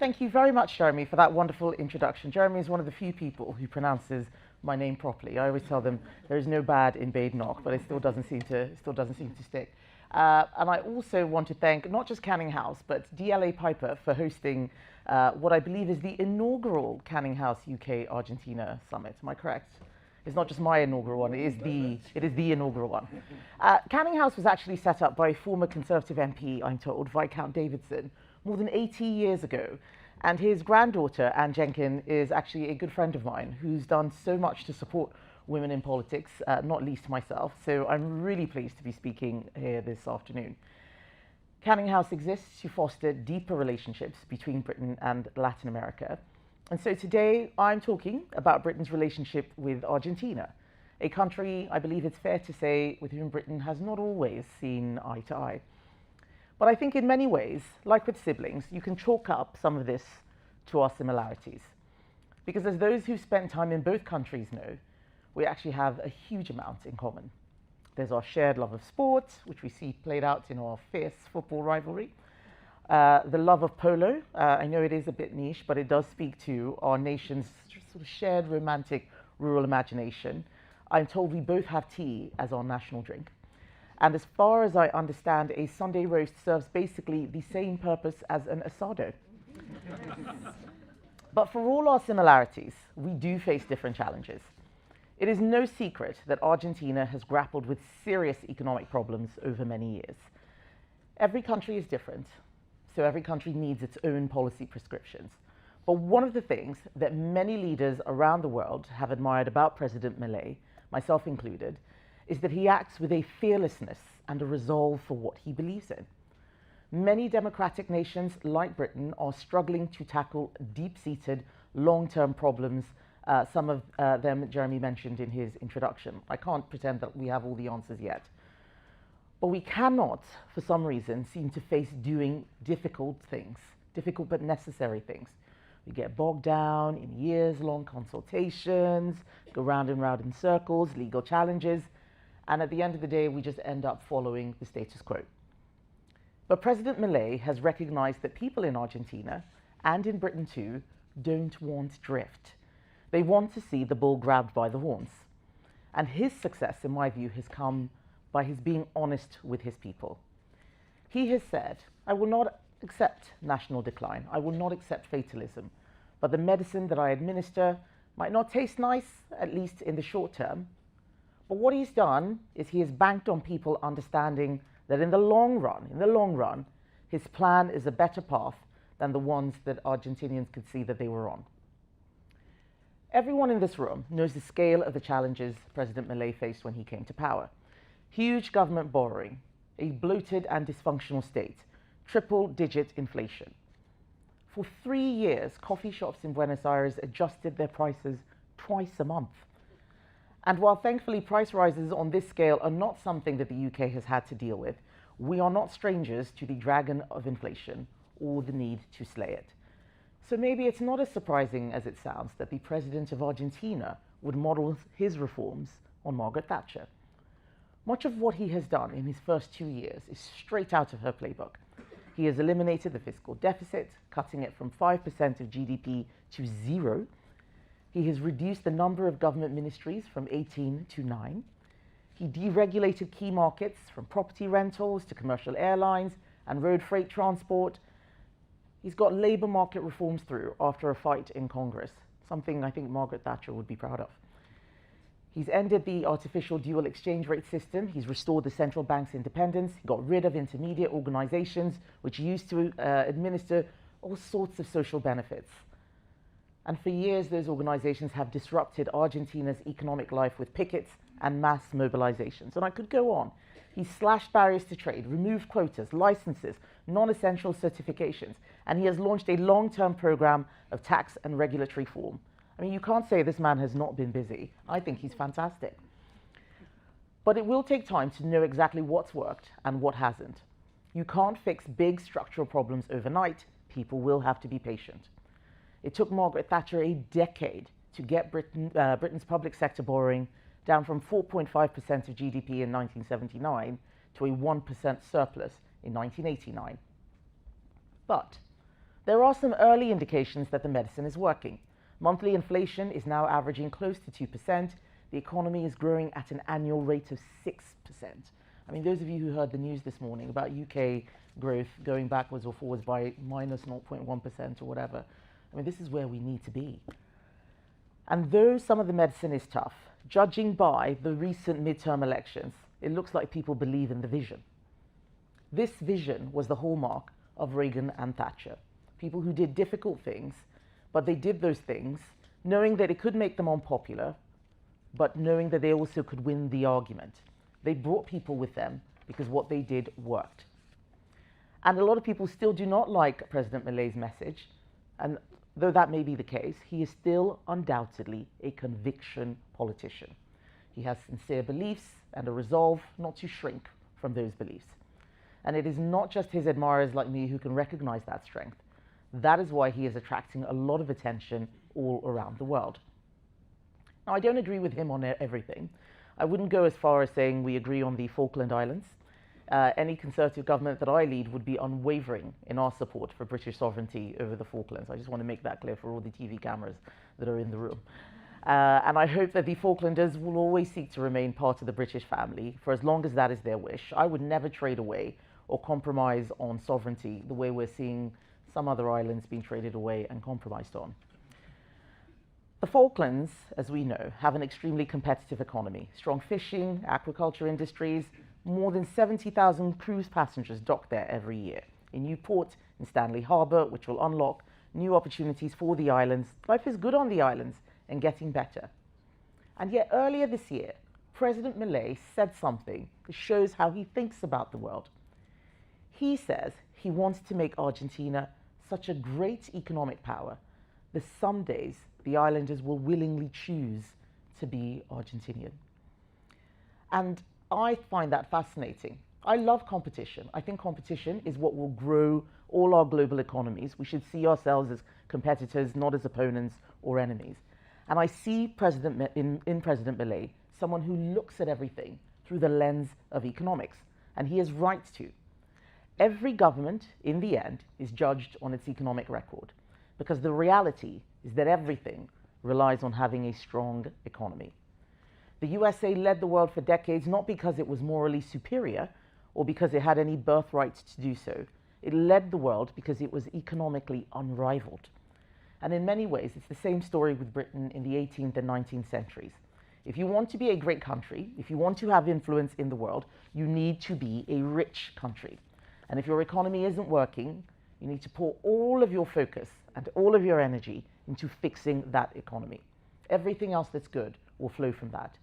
Thank you very much, Jeremy, for that wonderful introduction. Jeremy is one of the few people who pronounces my name properly. I always tell them there is no bad in Badenoch, but it still doesn't seem to stick. And I also want to thank not just Canning House, but DLA Piper for hosting what I believe is the inaugural Canning House UK-Argentina Summit. Am I correct? It's not just my inaugural one, it is the inaugural one. Canning House was actually set up by former Conservative MP, I'm told, Viscount Davidson, more than 80 years ago. And his granddaughter, Anne Jenkin, is actually a good friend of mine who's done so much to support women in politics, not least myself. So I'm really pleased to be speaking here this afternoon. Canning House exists to foster deeper relationships between Britain and Latin America. And so today I'm talking about Britain's relationship with Argentina, a country, I believe it's fair to say, with whom Britain has not always seen eye to eye. But I think in many ways, like with siblings, you can chalk up some of this to our similarities. Because as those who've spent time in both countries know, we actually have a huge amount in common. There's our shared love of sport, which we see played out in our fierce football rivalry. The love of polo. I know it is a bit niche, but it does speak to our nation's sort of shared romantic rural imagination. I'm told we both have tea as our national drink. And as far as I understand, a Sunday roast serves basically the same purpose as an asado. But for all our similarities, we do face different challenges. It is no secret that Argentina has grappled with serious economic problems over many years. Every country is different, so every country needs its own policy prescriptions. But one of the things that many leaders around the world have admired about President Milei, myself included, is that he acts with a fearlessness and a resolve for what he believes in. Many democratic nations, like Britain, are struggling to tackle deep-seated, long-term problems. Some of them Jeremy mentioned in his introduction. I can't pretend that we have all the answers yet. But we cannot, for some reason, seem to face doing difficult things, difficult but necessary things. We get bogged down in years-long consultations, go round and round in circles, legal challenges, and at the end of the day, we just end up following the status quo. But President Milei has recognized that people in Argentina, and in Britain too, don't want drift. They want to see the bull grabbed by the horns. And his success, in my view, has come by his being honest with his people. He has said, I will not accept national decline. I will not accept fatalism. But the medicine that I administer might not taste nice, at least in the short term. But what he's done is he has banked on people understanding that in the long run, his plan is a better path than the ones that Argentinians could see that they were on. Everyone in this room knows the scale of the challenges President Milei faced when he came to power. Huge government borrowing, a bloated and dysfunctional state, triple-digit inflation. For 3 years, coffee shops in Buenos Aires adjusted their prices twice a month. And while thankfully price rises on this scale are not something that the UK has had to deal with, we are not strangers to the dragon of inflation or the need to slay it. So maybe it's not as surprising as it sounds that the president of Argentina would model his reforms on Margaret Thatcher. Much of what he has done in his first 2 years is straight out of her playbook. He has eliminated the fiscal deficit, cutting it from 5% of GDP to 0. He has reduced the number of government ministries from 18 to 9. He deregulated key markets from property rentals to commercial airlines and road freight transport. He's got labour market reforms through after a fight in Congress, something I think Margaret Thatcher would be proud of. He's ended the artificial dual exchange rate system. He's restored the central bank's independence. He got rid of intermediate organizations which used to administer all sorts of social benefits. And for years, those organizations have disrupted Argentina's economic life with pickets and mass mobilizations. And I could go on. He's slashed barriers to trade, removed quotas, licenses, non-essential certifications, and he has launched a long-term program of tax and regulatory reform. I mean, you can't say this man has not been busy. I think he's fantastic. But it will take time to know exactly what's worked and what hasn't. You can't fix big structural problems overnight. People will have to be patient. It took Margaret Thatcher a decade to get Britain's public sector borrowing down from 4.5% of GDP in 1979 to a 1% surplus in 1989. But There are some early indications that the medicine is working. Monthly inflation is now averaging close to 2%. The economy is growing at an annual rate of 6%. I mean, those of you who heard the news this morning about UK growth going backwards or forwards by minus 0.1% or whatever, I mean, this is where we need to be. And though some of the medicine is tough, judging by the recent midterm elections, it looks like people believe in the vision. This vision was the hallmark of Reagan and Thatcher. People who did difficult things, but they did those things knowing that it could make them unpopular, but knowing that they also could win the argument. They brought people with them because what they did worked. And a lot of people still do not like President Milei's message, and though that may be the case, he is still undoubtedly a conviction politician. He has sincere beliefs and a resolve not to shrink from those beliefs. And it is not just his admirers like me who can recognize that strength. That is why he is attracting a lot of attention all around the world. Now, I don't agree with him on everything. I wouldn't go as far as saying we agree on the Falkland Islands. Any Conservative government that I lead would be unwavering in our support for British sovereignty over the Falklands. I just want to make that clear for all the TV cameras that are in the room. And I hope that the Falklanders will always seek to remain part of the British family for as long as that is their wish. I would never trade away or compromise on sovereignty the way we're seeing some other islands being traded away and compromised on. The Falklands, as we know, have an extremely competitive economy. Strong fishing, aquaculture industries, more than 70,000 cruise passengers dock there every year. A new port in Stanley Harbour, which will unlock new opportunities for the islands. Life is good on the islands and getting better. And yet earlier this year, President Milei said something that shows how he thinks about the world. He says he wants to make Argentina such a great economic power that some days the islanders will willingly choose to be Argentinian. And I find that fascinating. I love competition. I think competition is what will grow all our global economies. We should see ourselves as competitors, not as opponents or enemies. And I see in President Milei someone who looks at everything through the lens of economics, and he is right to. Every government, in the end, is judged on its economic record, because the reality is that everything relies on having a strong economy. The USA led the world for decades not because it was morally superior or because it had any birthright to do so. It led the world because it was economically unrivaled. And in many ways, it's the same story with Britain in the 18th and 19th centuries. If you want to be a great country, if you want to have influence in the world, you need to be a rich country. And if your economy isn't working, you need to pour all of your focus and all of your energy into fixing that economy. Everything else that's good will flow from that.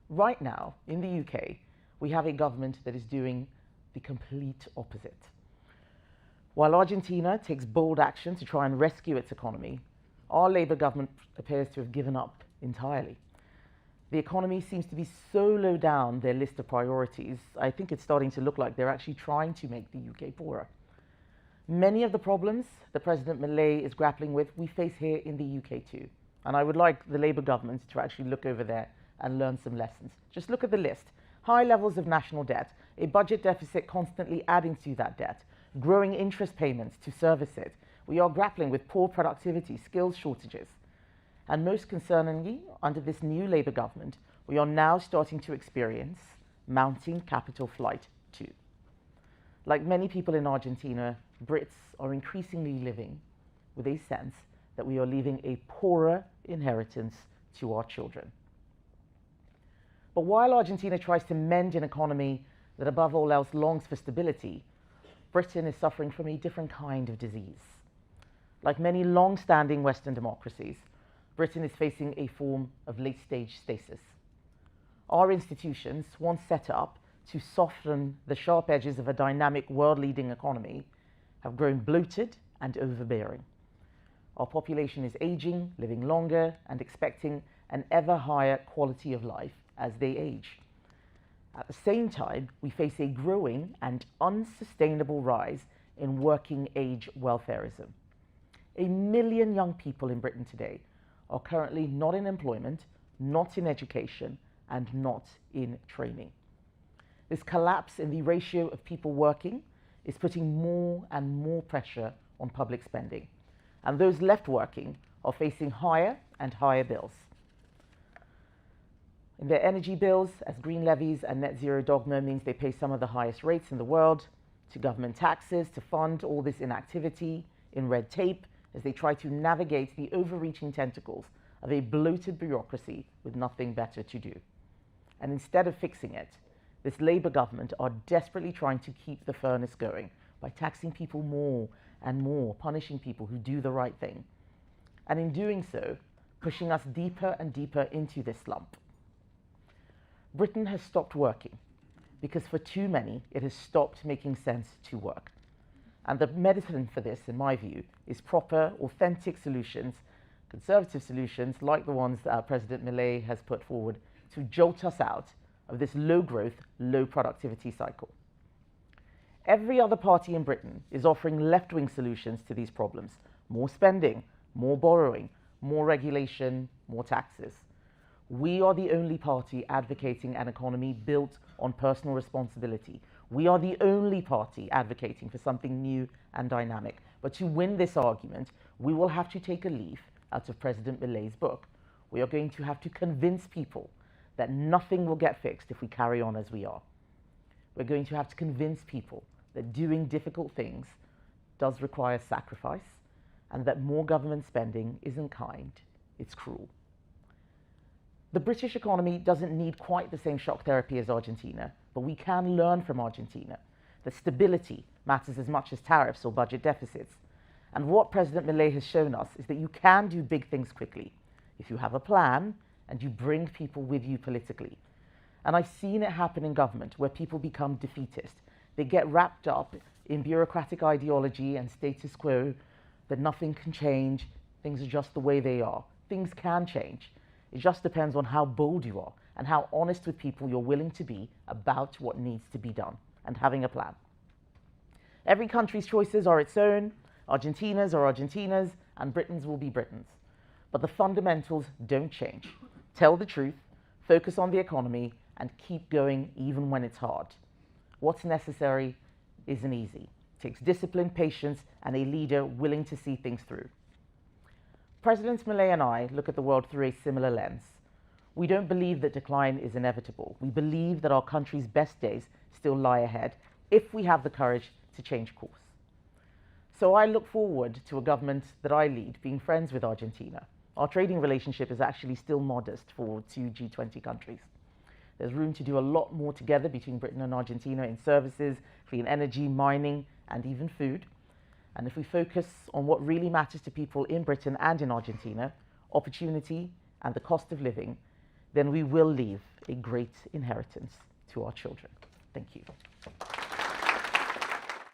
Right now, in the UK, we have a government that is doing the complete opposite. While Argentina takes bold action to try and rescue its economy, our Labour government appears to have given up entirely. The economy seems to be so low down their list of priorities, I think it's starting to look like they're actually trying to make the UK poorer. Many of the problems that President Milei is grappling with, we face here in the UK too. And I would like the Labour government to actually look over there and learn some lessons. Just look at the list. High levels of national debt, a budget deficit constantly adding to that debt, growing interest payments to service it. We are grappling with poor productivity, skills shortages. And most concerningly, under this new Labour government, we are now starting to experience mounting capital flight too. Like many people in Argentina, Brits are increasingly living with a sense that we are leaving a poorer inheritance to our children. But while Argentina tries to mend an economy that above all else longs for stability, Britain is suffering from a different kind of disease. Like many long-standing Western democracies, Britain is facing a form of late-stage stasis. Our institutions, once set up to soften the sharp edges of a dynamic world-leading economy, have grown bloated and overbearing. Our population is aging, living longer, and expecting an ever higher quality of life as they age. At the same time, we face a growing and unsustainable rise in working-age welfarism. 1 million young people in Britain today are currently not in employment, not in education, and not in training. This collapse in the ratio of people working is putting more and more pressure on public spending, and those left working are facing higher and higher bills. In their energy bills, as green levies and net zero dogma means they pay some of the highest rates in the world, to government taxes to fund all this inactivity, in red tape, as they try to navigate the overreaching tentacles of a bloated bureaucracy with nothing better to do. And instead of fixing it, this Labour government are desperately trying to keep the furnace going by taxing people more and more, punishing people who do the right thing. And in doing so, pushing us deeper and deeper into this slump. Britain has stopped working because for too many, it has stopped making sense to work. And the medicine for this, in my view, is proper, authentic solutions, conservative solutions like the ones that President Milei has put forward to jolt us out of this low-growth, low-productivity cycle. Every other party in Britain is offering left-wing solutions to these problems. More spending, more borrowing, more regulation, more taxes. We are the only party advocating an economy built on personal responsibility. We are the only party advocating for something new and dynamic. But to win this argument, we will have to take a leaf out of President Milei's book. We are going to have to convince people that nothing will get fixed if we carry on as we are. We're going to have to convince people that doing difficult things does require sacrifice, and that more government spending isn't kind, it's cruel. The British economy doesn't need quite the same shock therapy as Argentina, but we can learn from Argentina that stability matters as much as tariffs or budget deficits. And what President Milei has shown us is that you can do big things quickly if you have a plan and you bring people with you politically. And I've seen it happen in government where people become defeatist. They get wrapped up in bureaucratic ideology and status quo, that nothing can change, things are just the way they are. Things can change. It just depends on how bold you are and how honest with people you're willing to be about what needs to be done and having a plan. Every country's choices are its own. Argentina's are Argentina's, and Britain's will be Britain's. But the fundamentals don't change. Tell the truth, focus on the economy, and keep going even when it's hard. What's necessary isn't easy. It takes discipline, patience, and a leader willing to see things through. Presidents Milei and I look at the world through a similar lens. We don't believe that decline is inevitable. We believe that our country's best days still lie ahead if we have the courage to change course. So I look forward to a government that I lead being friends with Argentina. Our trading relationship is actually still modest for two G20 countries. There's room to do a lot more together between Britain and Argentina in services, clean energy, mining, and even food. And if we focus on what really matters to people in Britain and in Argentina, opportunity and the cost of living, then we will leave a great inheritance to our children. Thank you.